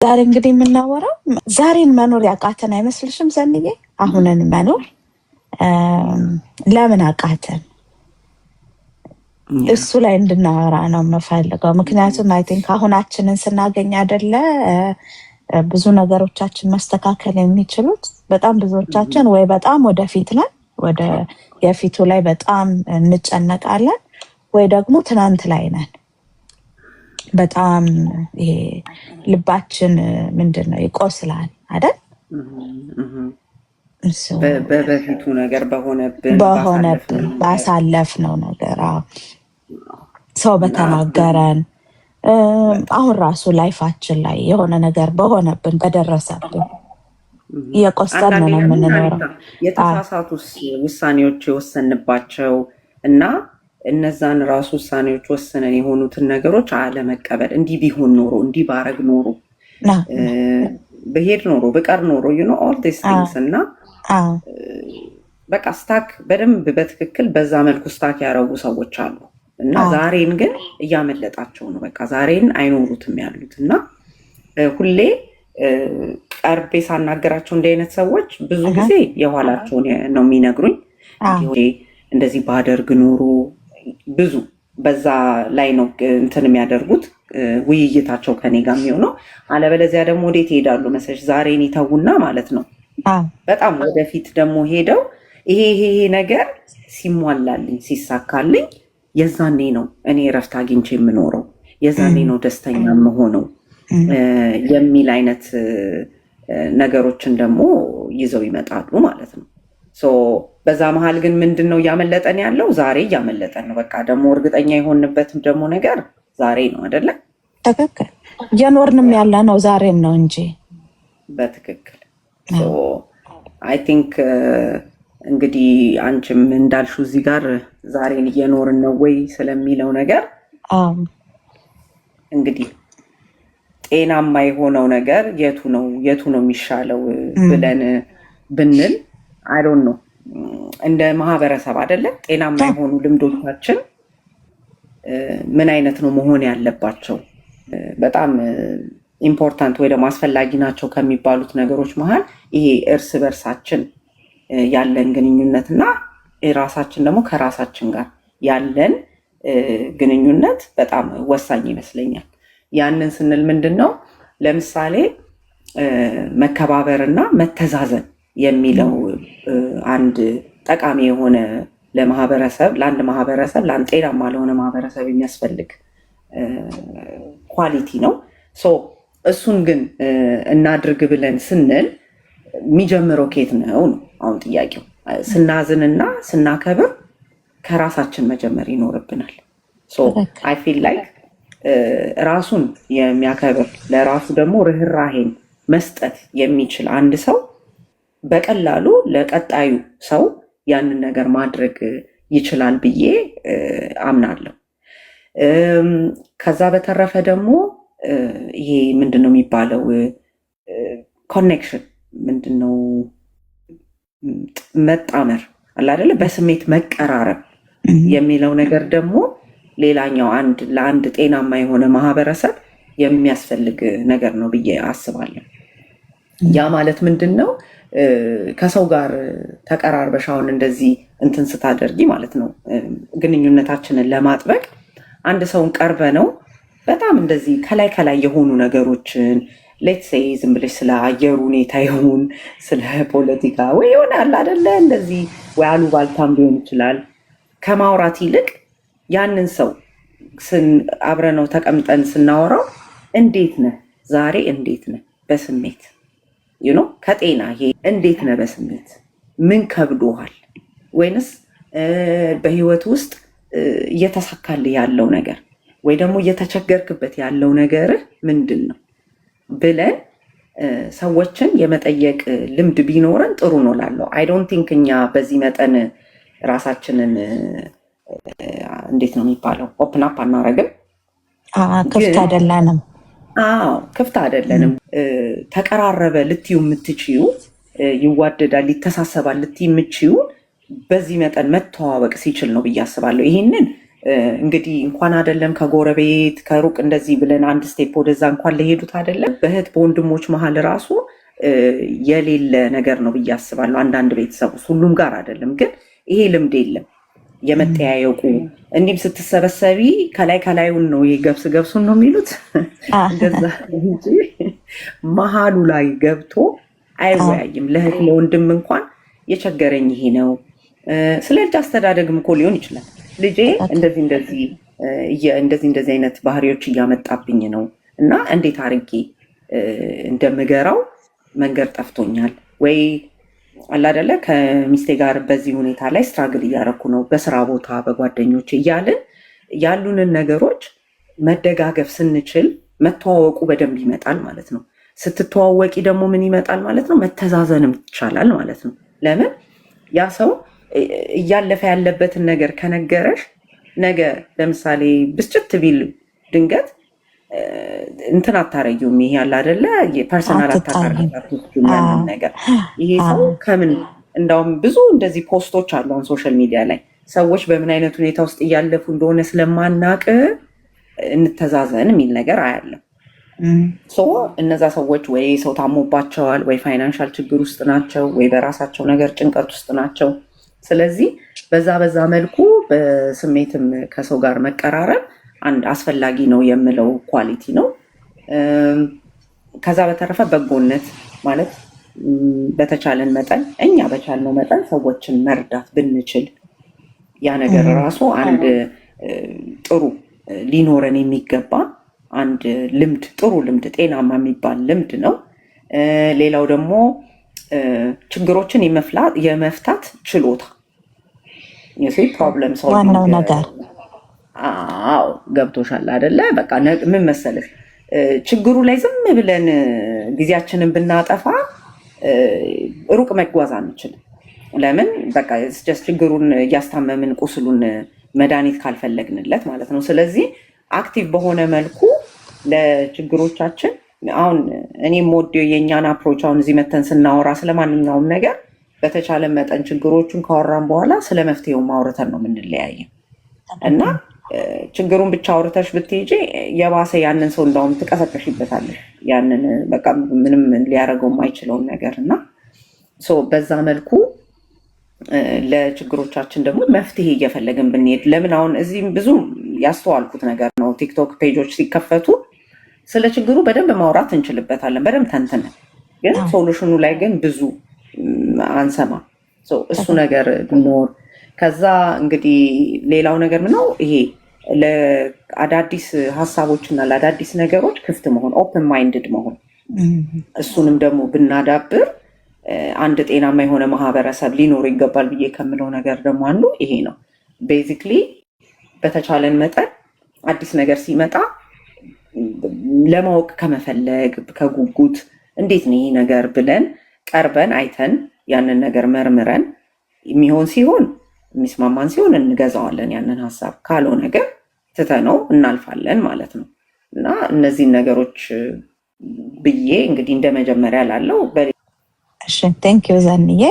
ዛሬ እንግዲህ የምናወራው ዛሬን መኖር ያቃተን አይመስልሽም ዘንዬ? አሁንን መኖር ለምን አቃተን? እሱ ላይ እንድናወራ ነው የምፈልገው። ምክንያቱም አይ ቲንክ አሁናችንን ስናገኝ አይደለ ብዙ ነገሮቻችን መስተካከል የሚችሉት። በጣም ብዙዎቻችን ወይ በጣም ወደፊት ነን፣ ወደ የፊቱ ላይ በጣም እንጨነቃለን፣ ወይ ደግሞ ትናንት ላይ ነን። በጣም ይሄ ልባችን ምንድነው ይቆስላል አይደል? በበፊቱ ነገር በሆነብን ባሳለፍነው ነገር ሰው በተናገረን አሁን ራሱ ላይፋችን ላይ የሆነ ነገር በሆነብን በደረሰብን እየቆሰልን ነው የምንኖረው። የተሳሳቱ ውሳኔዎች የወሰንባቸው እና እነዛን ራሱ ውሳኔዎች ወስነን የሆኑትን ነገሮች አለመቀበል። እንዲህ ቢሆን ኖሮ፣ እንዲህ ባረግ ኖሮ፣ በሄድ ኖሮ፣ ብቀር ኖሮ ኦል ዲስ ቲንግስ እና በቃ ስታክ በደንብ በትክክል በዛ መልኩ ስታክ ያደረጉ ሰዎች አሉ እና ዛሬን ግን እያመለጣቸው ነው። በቃ ዛሬን አይኖሩትም ያሉት እና ሁሌ ቀርቤ ሳናገራቸው እንዲህ አይነት ሰዎች ብዙ ጊዜ የኋላቸውን ነው የሚነግሩኝ። እንደዚህ ባደርግ ኖሮ ብዙ በዛ ላይ ነው እንትን የሚያደርጉት ውይይታቸው ከኔ ጋር የሚሆነው። አለበለዚያ ደግሞ ወዴት ይሄዳሉ መሰለሽ? ዛሬን ይተውና ማለት ነው በጣም ወደፊት ደግሞ ሄደው ይሄ ነገር ሲሟላልኝ ሲሳካልኝ የዛኔ ነው እኔ እረፍት አግኝቼ የምኖረው፣ የዛኔ ነው ደስተኛ የምሆነው የሚል አይነት ነገሮችን ደግሞ ይዘው ይመጣሉ ማለት ነው። በዛ መሀል ግን ምንድን ነው እያመለጠን ያለው? ዛሬ እያመለጠን ነው። በቃ ደግሞ እርግጠኛ የሆንበትም ደግሞ ነገር ዛሬ ነው አይደለ? ትክክል። እየኖርንም ያለ ነው ዛሬም ነው እንጂ በትክክል አይ ቲንክ እንግዲህ አንቺም እንዳልሽው እዚህ ጋር ዛሬን እየኖርን ነው ወይ ስለሚለው ነገር እንግዲህ ጤናማ የሆነው ነገር የቱ ነው የሚሻለው ብለን ብንል አይ ዶንት ኖ እንደ ማህበረሰብ አይደለም ጤናማ የሆኑ ልምዶቻችን ምን አይነት ነው መሆን ያለባቸው? በጣም ኢምፖርታንት ወይ ደግሞ አስፈላጊ ናቸው ከሚባሉት ነገሮች መሀል ይሄ እርስ በርሳችን ያለን ግንኙነትና ራሳችን ደግሞ ከራሳችን ጋር ያለን ግንኙነት በጣም ወሳኝ ይመስለኛል። ያንን ስንል ምንድን ነው ለምሳሌ መከባበርና መተዛዘን የሚለው አንድ ጠቃሚ የሆነ ለአንድ ማህበረሰብ ለአንድ ጤናማ ለሆነ ማህበረሰብ የሚያስፈልግ ኳሊቲ ነው። እሱን ግን እናድርግ ብለን ስንል የሚጀምረው ኬት ነው? አሁን ጥያቄው ስናዝንና ስናከብር ከራሳችን መጀመር ይኖርብናል። አይ ፊል ላይክ ራሱን የሚያከብር ለራሱ ደግሞ ርህራሄን መስጠት የሚችል አንድ ሰው በቀላሉ ለቀጣዩ ሰው ያንን ነገር ማድረግ ይችላል ብዬ አምናለሁ። ከዛ በተረፈ ደግሞ ይሄ ምንድነው የሚባለው ኮኔክሽን ምንድነው መጣመር አለ አይደለ? በስሜት መቀራረብ የሚለው ነገር ደግሞ ሌላኛው ለአንድ ጤናማ የሆነ ማህበረሰብ የሚያስፈልግ ነገር ነው ብዬ አስባለሁ። ያ ማለት ምንድን ነው? ከሰው ጋር ተቀራርበሽ አሁን እንደዚህ እንትን ስታደርጊ ማለት ነው ግንኙነታችንን ለማጥበቅ አንድ ሰውን ቀርበ ነው በጣም እንደዚህ ከላይ የሆኑ ነገሮችን ሌትስ ሴይ ዝም ብለሽ ስለ አየሩ ሁኔታ ይሁን ስለ ፖለቲካ ወይ ይሆናል አይደለ እንደዚህ ወይ አሉባልታም ሊሆን ይችላል ከማውራት ይልቅ ያንን ሰው አብረነው ተቀምጠን ስናወራው እንዴት ነህ ዛሬ እንዴት ነህ በስሜት ከጤና ይሄ እንዴት ነህ በስሜት ምን ከብዶሃል ወይንስ በህይወት ውስጥ እየተሳካልህ ያለው ነገር ወይ ደግሞ እየተቸገርክበት ያለው ነገር ምንድን ነው ብለን ሰዎችን የመጠየቅ ልምድ ቢኖረን ጥሩ ነው ላለው። አይ ዶንት ቲንክ እኛ በዚህ መጠን ራሳችንን እንዴት ነው የሚባለው ኦፕን አፕ አናረግም። ክፍት አይደለንም። ክፍት አይደለንም። ተቀራረበ ልትዩ የምትችዩ ይዋደዳል ይተሳሰባል ልትዩ የምትችዩ በዚህ መጠን መተዋወቅ ሲችል ነው ብዬ አስባለሁ። ይህንን እንግዲህ እንኳን አይደለም ከጎረቤት ከሩቅ እንደዚህ ብለን አንድ ስቴፕ ወደዛ እንኳን ለሄዱት አይደለም በእህት በወንድሞች መሀል ራሱ የሌለ ነገር ነው ብዬ አስባለሁ። አንዳንድ ቤተሰብ ውስጥ ሁሉም ጋር አይደለም፣ ግን ይሄ ልምድ የለም የመጠያየቁ። እንዲህም ስትሰበሰቢ ከላይ ከላዩን ነው ይሄ ገብስ ገብሱን ነው የሚሉት እንደዛ እንጂ መሀሉ ላይ ገብቶ አይወያይም። ለእህት ለወንድም እንኳን የቸገረኝ ይሄ ነው። ስለ ልጅ አስተዳደግም እኮ ሊሆን ይችላል። ልጄ እንደዚህ አይነት ባህሪዎች እያመጣብኝ ነው እና እንዴት አድርጌ እንደምገራው መንገድ ጠፍቶኛል ወይ አላደለ ከሚስቴ ጋር በዚህ ሁኔታ ላይ ስትራግል እያደረኩ ነው፣ በስራ ቦታ በጓደኞች እያልን ያሉንን ነገሮች መደጋገፍ ስንችል መተዋወቁ በደንብ ይመጣል ማለት ነው። ስትተዋወቂ ደግሞ ምን ይመጣል ማለት ነው? መተዛዘንም ይቻላል ማለት ነው። ለምን ያ ሰው እያለፈ ያለበትን ነገር ከነገረሽ ነገ ለምሳሌ ብስጭት ቢል ድንገት እንትን አታረጊውም። ይሄ ያለ አደለ ፐርሰናል ያንን ነገር ይሄ ሰው ከምን እንዳውም ብዙ እንደዚህ ፖስቶች አሉ አሁን ሶሻል ሚዲያ ላይ ሰዎች በምን አይነት ሁኔታ ውስጥ እያለፉ እንደሆነ ስለማናቅ እንተዛዘን የሚል ነገር አያለም። እነዛ ሰዎች ወይ ሰው ታሞባቸዋል፣ ወይ ፋይናንሻል ችግር ውስጥ ናቸው፣ ወይ በራሳቸው ነገር ጭንቀት ውስጥ ናቸው። ስለዚህ በዛ መልኩ በስሜትም ከሰው ጋር መቀራረብ አንድ አስፈላጊ ነው የምለው ኳሊቲ ነው። ከዛ በተረፈ በጎነት ማለት በተቻለን መጠን እኛ በቻልነው መጠን ሰዎችን መርዳት ብንችል ያ ነገር ራሱ አንድ ጥሩ ሊኖረን የሚገባ አንድ ልምድ፣ ጥሩ ልምድ፣ ጤናማ የሚባል ልምድ ነው። ሌላው ደግሞ ችግሮችን የመፍታት ችሎታ ፕሮብለም ዋናው ነገር ገብቶሻል አይደለ? በቃ ምን መሰለሽ ችግሩ ላይ ዝም ብለን ጊዜያችንን ብናጠፋ ሩቅ መጓዝ አንችልም። ለምን በቃ ችግሩን እያስታመምን ቁስሉን መድኃኒት ካልፈለግንለት ማለት ነው። ስለዚህ አክቲቭ በሆነ መልኩ ለችግሮቻችን አሁን እኔም ወዲዮ የእኛን አፕሮች አሁን እዚህ መተን ስናወራ ስለማንኛውም ነገር በተቻለ መጠን ችግሮቹን ካወራን በኋላ ስለ መፍትሄው ማውረተን ነው የምንለያየው እና ችግሩን ብቻ አውርተሽ ብትሄጂ የባሰ ያንን ሰው እንዳውም ትቀሰቀሽበታለሽ። ያንን በቃ ምንም ሊያደርገው የማይችለውን ነገር እና በዛ መልኩ ለችግሮቻችን ደግሞ መፍትሄ እየፈለግን ብንሄድ ለምን አሁን እዚህም ብዙ ያስተዋልኩት ነገር ነው። ቲክቶክ ፔጆች ሲከፈቱ ስለ ችግሩ በደንብ ማውራት እንችልበታለን በደንብ ተንትነን፣ ግን ሶሉሽኑ ላይ ግን ብዙ አንሰማ። እሱ ነገር ቢኖር ከዛ እንግዲህ ሌላው ነገር ምነው ይሄ ለአዳዲስ ሀሳቦችና ለአዳዲስ ነገሮች ክፍት መሆን፣ ኦፕን ማይንድድ መሆን፣ እሱንም ደግሞ ብናዳብር አንድ ጤናማ የሆነ ማህበረሰብ ሊኖር ይገባል ብዬ ከምለው ነገር ደግሞ አንዱ ይሄ ነው። ቤዚክሊ በተቻለን መጠን አዲስ ነገር ሲመጣ ለማወቅ ከመፈለግ ከጉጉት እንዴት ነው ይህ ነገር ብለን ቀርበን አይተን ያንን ነገር መርምረን የሚሆን ሲሆን የሚስማማን ሲሆን እንገዛዋለን ያንን ሀሳብ፣ ካልሆነ ግን ትተነው እናልፋለን ማለት ነው። እና እነዚህን ነገሮች ብዬ እንግዲህ እንደ መጀመሪያ ላለው ቴንክ ዩ ዘንዬ።